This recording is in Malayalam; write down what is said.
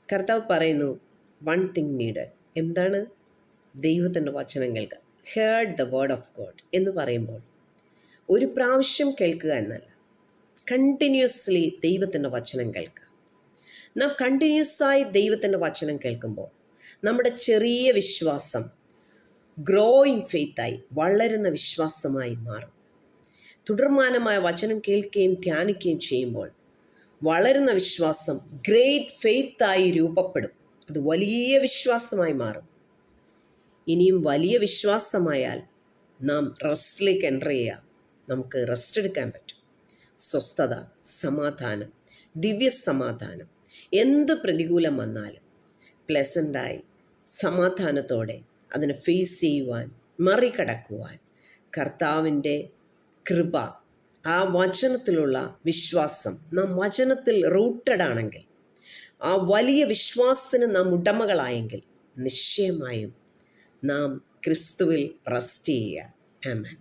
കർത്താവ് പറയുന്നു, വൺ തിങ് നീഡഡ്. എന്താണ്? ദൈവത്തിൻ്റെ വചനം കേൾക്കുക. Heard the word of God എന്ന് പറയുമ്പോൾ ഒരു പ്രാവശ്യം കേൾക്കുക എന്നല്ല, കണ്ടിന്യൂസ്ലി ദൈവത്തിൻ്റെ വചനം കേൾക്കുക. നാം കണ്ടിന്യൂസായി ദൈവത്തിൻ്റെ വചനം കേൾക്കുമ്പോൾ നമ്മുടെ ചെറിയ വിശ്വാസം ഗ്രോയിങ് ഫെയ്ത്തായി, വളരുന്ന വിശ്വാസമായി മാറും. തുടർമാനമായ വചനം കേൾക്കുകയും ധ്യാനിക്കുകയും ചെയ്യുമ്പോൾ വളരുന്ന വിശ്വാസം ഗ്രേറ്റ് ഫെയ്ത്തായി രൂപപ്പെടും. അത് വലിയ വിശ്വാസമായി മാറും. ഇനിയും വലിയ വിശ്വാസമായാൽ നാം റെസ്റ്റിലേക്ക് എൻ്റർ ചെയ്യുക. നമുക്ക് റെസ്റ്റ് എടുക്കാൻ പറ്റും. സ്വസ്ഥത, സമാധാനം, ദിവ്യ സമാധാനം. എന്ത് പ്രതികൂലം വന്നാലും പ്ലസൻ്റായി സമാധാനത്തോടെ അതിനെ ഫേസ് ചെയ്യുവാൻ, മറികടക്കുവാൻ കർത്താവിൻ്റെ കൃപ, ആ വചനത്തിലുള്ള വിശ്വാസം, നാം വചനത്തിൽ റൂട്ടഡ് ആണെങ്കിൽ, ആ വലിയ വിശ്വാസത്തിന് നാം ഉടമകളായെങ്കിൽ നിശ്ചയമായും നാം ക്രിസ്തുവിൽ റെസ്റ്റ് ചെയ്യുക. ആമേൻ.